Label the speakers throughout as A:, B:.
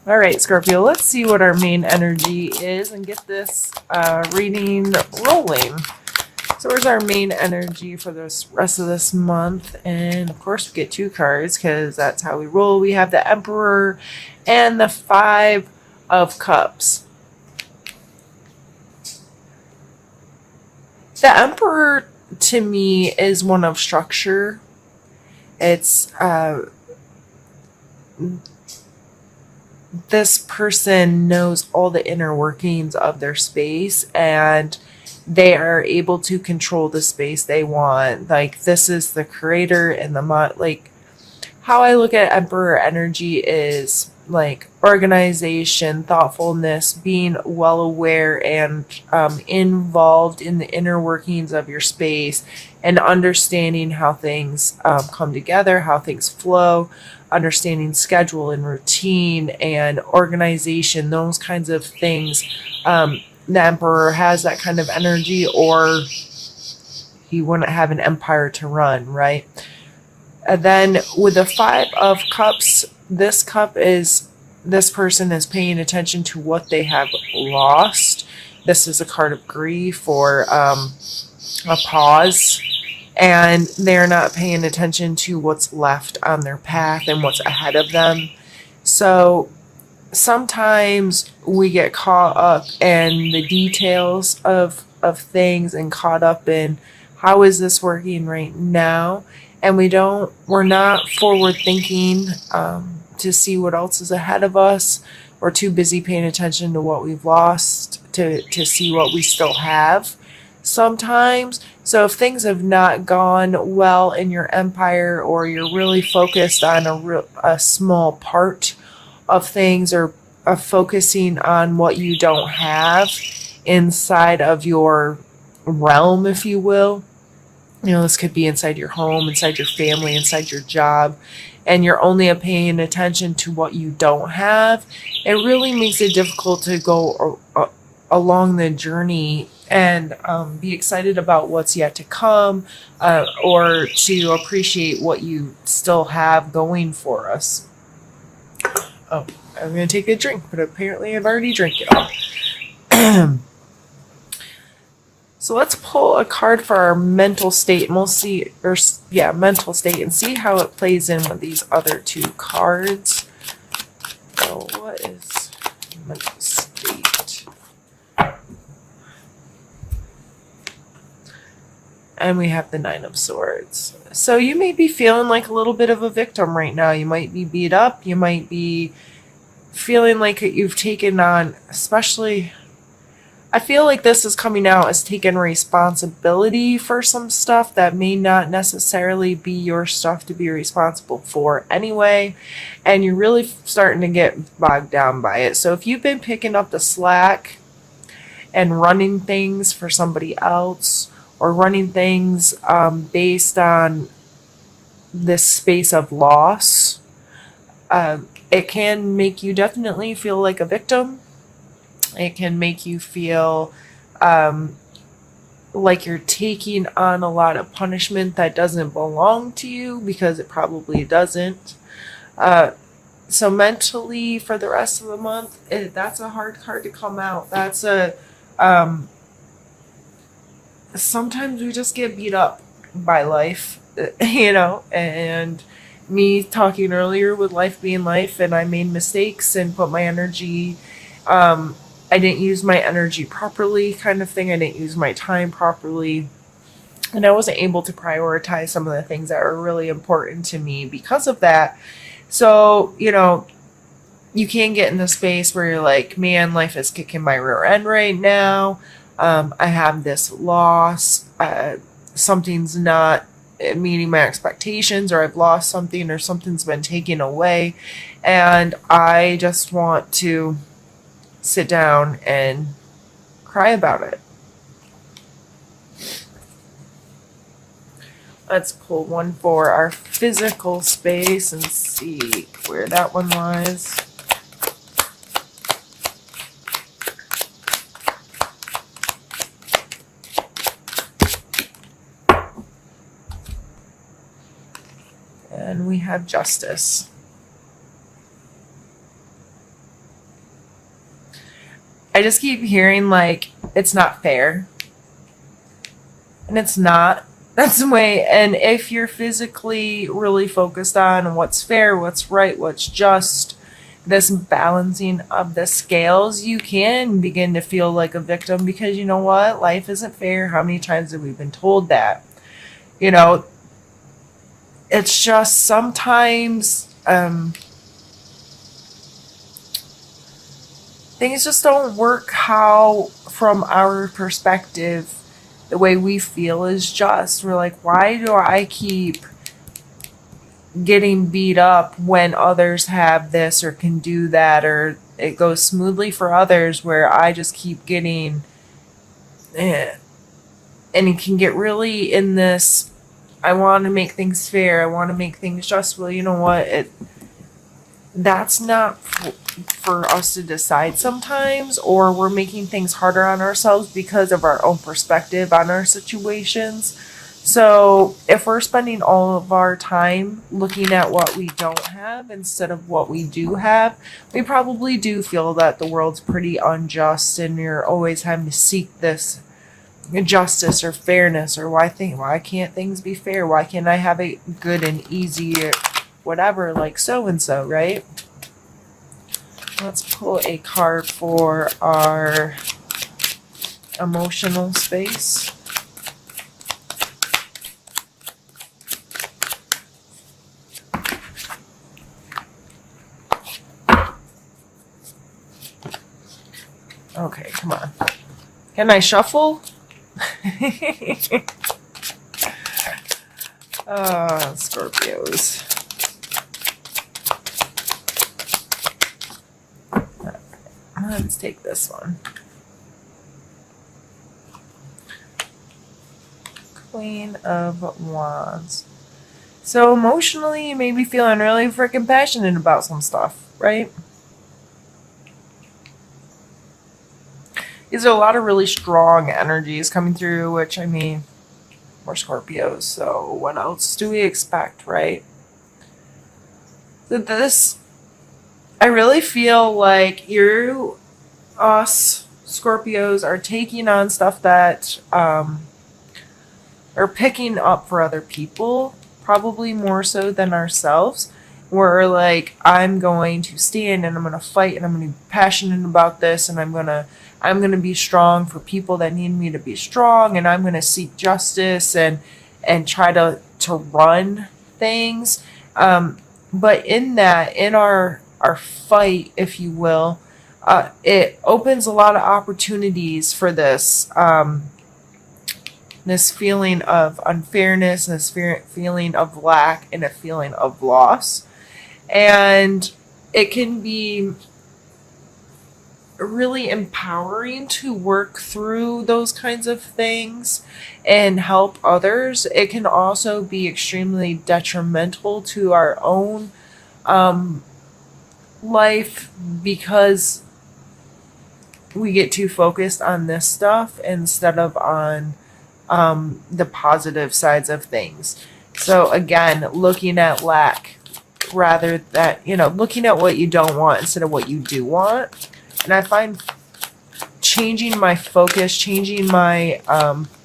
A: All right, Scorpio, let's see what our main energy is and get this reading rolling. So where's our main energy for the rest of this month? And of course, we get two cards because that's how we roll. We have the Emperor and the Five of Cups. The Emperor, to me, is one of structure. It's this person knows all the inner workings of their space, and they are able to control the space they want. Like, this is the creator and the like, how I look at Emperor energy is like organization, thoughtfulness, being well aware and involved in the inner workings of your space, and understanding how things come together, how things flow, understanding schedule and routine and organization, those kinds of things. The Emperor has that kind of energy, or he wouldn't have an empire to run, right? And then with the Five of Cups, this cup is this person is paying attention to what they have lost. This is a card of grief or a pause, and they're not paying attention to what's left on their path and what's ahead of them. So sometimes we get caught up in the details of things and caught up in how is this working right now, and we're not forward thinking to see what else is ahead of us. We're too busy paying attention to what we've lost to see what we still have sometimes. So if things have not gone well in your empire, or you're really focused on a small part of things, or focusing on what you don't have inside of your realm, if you will, this could be inside your home, inside your family, inside your job, and you're only paying attention to what you don't have, it really makes it difficult to go along the journey and be excited about what's yet to come, or to appreciate what you still have going for us. Oh, I'm going to take a drink, but apparently I've already drank it all. So let's pull a card for our mental state, and we'll see, mental state, and see how it plays in with these other two cards. So what is mental state? And we have the Nine of Swords. So you may be feeling like a little bit of a victim right now. You might be beat up. You might be feeling like you've taken on, especially, I feel like this is coming out as taking responsibility for some stuff that may not necessarily be your stuff to be responsible for anyway. And you're really starting to get bogged down by it. So if you've been picking up the slack and running things for somebody else, or running things based on this space of loss, it can make you definitely feel like a victim. It can make you feel like you're taking on a lot of punishment that doesn't belong to you, because it probably doesn't. So mentally, for the rest of the month, that's a hard card to come out. That's a sometimes we just get beat up by life, and me talking earlier with life being life, and I made mistakes and put my energy, I didn't use my energy properly, kind of thing. I didn't use my time properly, and I wasn't able to prioritize some of the things that were really important to me because of that. So, you can get in the space where you're like, man, life is kicking my rear end right now. I have this loss. Something's not meeting my expectations, or I've lost something, or something's been taken away. And I just want to sit down and cry about it. Let's pull one for our physical space and see where that one lies. And we have Justice. I just keep hearing like it's not fair. And it's not. That's the way. And if you're physically really focused on what's fair, what's right, what's just, this balancing of the scales, you can begin to feel like a victim because you know what? Life isn't fair. How many times have we been told that? You know, it's just sometimes things just don't work how, from our perspective, the way we feel is just. We're like, why do I keep getting beat up when others have this or can do that, or it goes smoothly for others where I just keep getting, eh. And it can get really in this, I want to make things fair, I want to make things just. Well, you know what? That's not for us to decide sometimes, or we're making things harder on ourselves because of our own perspective on our situations. So if we're spending all of our time looking at what we don't have instead of what we do have, we probably do feel that the world's pretty unjust and you're always having to seek this justice or fairness, or why can't things be fair? Why can't I have it good and easy, or whatever, like so and so, right? Let's pull a card for our emotional space. Okay, come on. Can I shuffle? Scorpios. Let's take this one. Queen of Wands. So emotionally, you may be feeling really freaking passionate about some stuff, right? These are a lot of really strong energies coming through, which, I mean, we're Scorpios, so what else do we expect, right? This, I really feel like us Scorpios are taking on stuff that are picking up for other people, probably more so than ourselves. We're like, I'm going to stand and I'm going to fight and I'm going to be passionate about this, and I'm going to be strong for people that need me to be strong, and I'm going to seek justice and try to run things. But in that, in our fight, if you will, it opens a lot of opportunities for this this feeling of unfairness, this feeling of lack, and a feeling of loss. And it can be really empowering to work through those kinds of things and help others. It can also be extremely detrimental to our own life because we get too focused on this stuff instead of on the positive sides of things. So again, looking at lack rather than, looking at what you don't want instead of what you do want. And I find changing my focus, changing my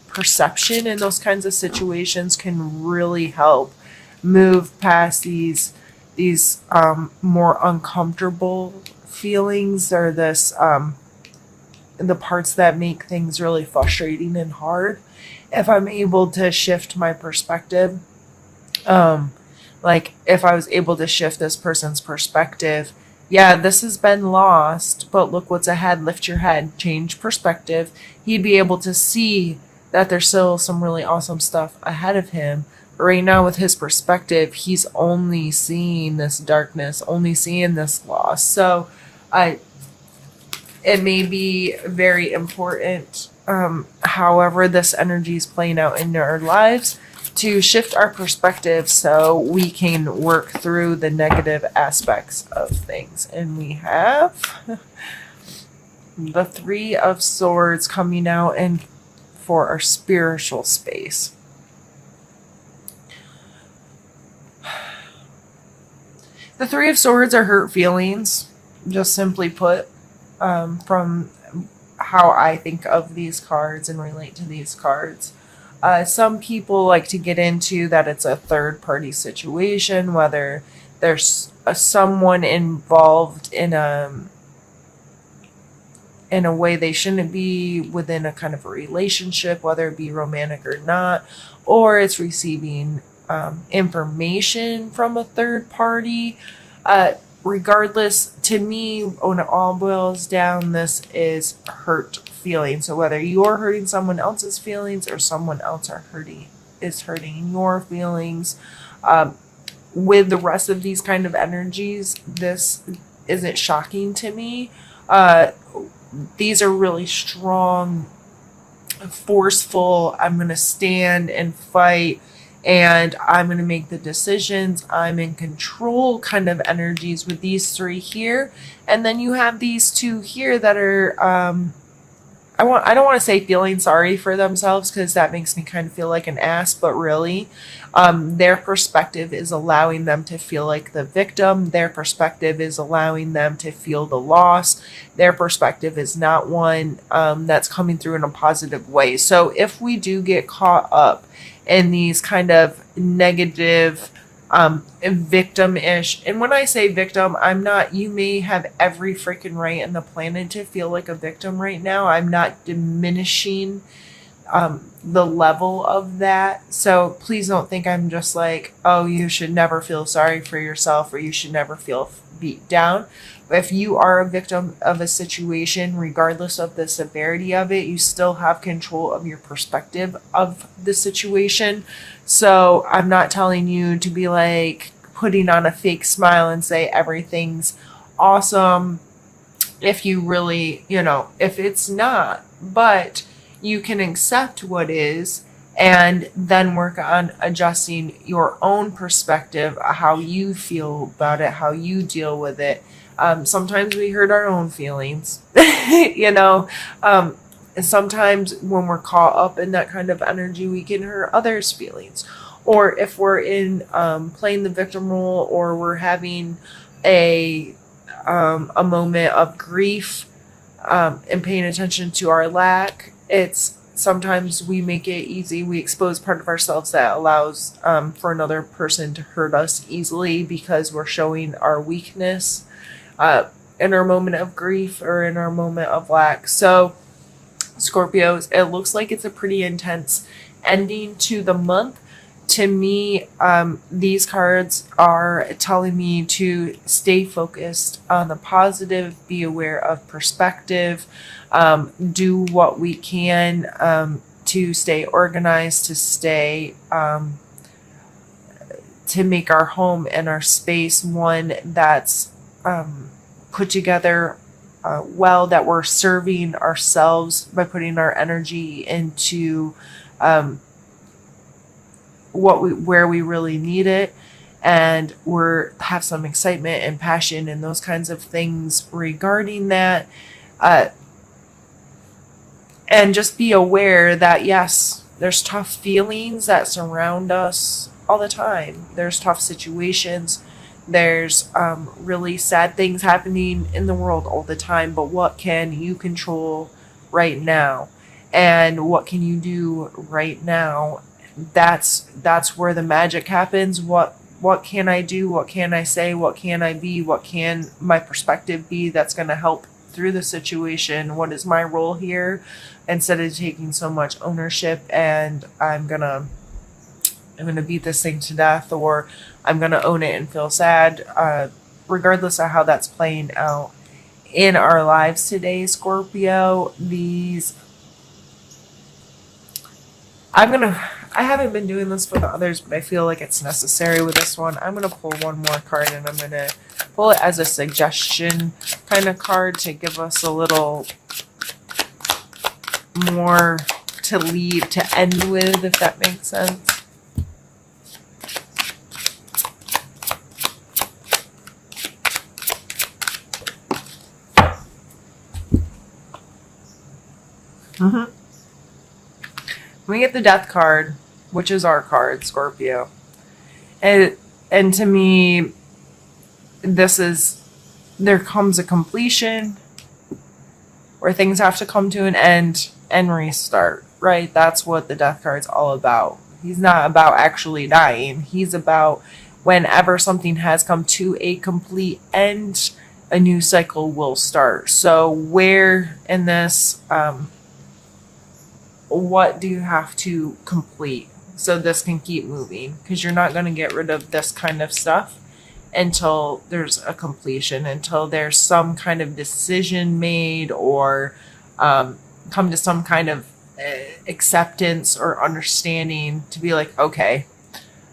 A: perception in those kinds of situations can really help move past these more uncomfortable feelings, or this the parts that make things really frustrating and hard. If I'm able to shift my perspective, like if I was able to shift this person's perspective, yeah, this has been lost, but look what's ahead. Lift your head, change perspective. He'd be able to see that there's still some really awesome stuff ahead of him. But right now, with his perspective, he's only seeing this darkness, only seeing this loss. So it may be very important, however this energy is playing out in our lives, to shift our perspective so we can work through the negative aspects of things. And we have the Three of Swords coming out and for our spiritual space. The Three of Swords are hurt feelings, just simply put. from how I think of these cards and relate to these cards. Some people like to get into that it's a third party situation, whether there's someone involved in a way they shouldn't be within a kind of a relationship, whether it be romantic or not, or it's receiving information from a third party. Regardless, to me, when it all boils down, this is hurt feelings. So whether you're hurting someone else's feelings or someone else is hurting your feelings, with the rest of these kind of energies, this isn't shocking to me. These are really strong, forceful, I'm going to stand and fight and I'm going to make the decisions, I'm in control kind of energies with these three here. And then you have these two here that are, I don't want to say feeling sorry for themselves because that makes me kind of feel like an ass, but really, their perspective is allowing them to feel like the victim. Their perspective is allowing them to feel the loss. Their perspective is not one that's coming through in a positive way. So if we do get caught up in these kind of negative, victim-ish, and when I say victim, I'm not, you may have every freaking right in the planet to feel like a victim right now. I'm not diminishing the level of that. So please don't think I'm just like, oh, you should never feel sorry for yourself or you should never feel beat down. But if you are a victim of a situation, regardless of the severity of it, you still have control of your perspective of the situation. So I'm not telling you to be like putting on a fake smile and say everything's awesome if you really, if it's not. But you can accept what is and then work on adjusting your own perspective, how you feel about it, how you deal with it. Sometimes we hurt our own feelings, and sometimes when we're caught up in that kind of energy, we can hurt others' feelings. Or if we're in playing the victim role, or we're having a moment of grief and paying attention to our lack, it's sometimes we make it easy. We expose part of ourselves that allows for another person to hurt us easily because we're showing our weakness in our moment of grief or in our moment of lack. So Scorpios, it looks like it's a pretty intense ending to the month. To me, these cards are telling me to stay focused on the positive, be aware of perspective, do what we can to stay organized, to make our home and our space one that's put together well, that we're serving ourselves by putting our energy into where we really need it, and have some excitement and passion and those kinds of things regarding that, and just be aware that yes, there's tough feelings that surround us all the time. There's tough situations. There's really sad things happening in the world all the time, but what can you control right now? And what can you do right now? That's where the magic happens. What can I do? What can I say? What can I be? What can my perspective be that's going to help through the situation? What is my role here? Instead of taking so much ownership and I'm gonna beat this thing to death, or I'm gonna own it and feel sad, regardless of how that's playing out in our lives today, Scorpio. I haven't been doing this for the others, but I feel like it's necessary with this one. I'm going to pull one more card, and I'm going to pull it as a suggestion kind of card to give us a little more to end with, if that makes sense. We get the Death card, which is our card, Scorpio. And to me, there comes a completion. where things have to come to an end and restart, right? That's what the death card's all about. He's not about actually dying. He's about whenever something has come to a complete end, a new cycle will start. So where in this, what do you have to complete so this can keep moving? Because you're not going to get rid of this kind of stuff until there's a completion, until there's some kind of decision made, or come to some kind of acceptance or understanding to be like, okay,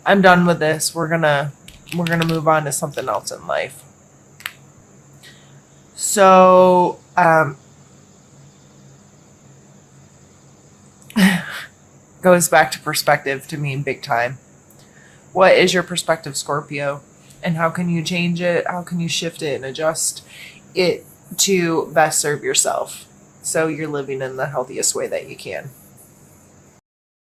A: I'm done with this. We're gonna move on to something else in life. So goes back to perspective to me big time. What is your perspective, Scorpio? And how can you change it? How can you shift it and adjust it to best serve yourself so you're living in the healthiest way that you can?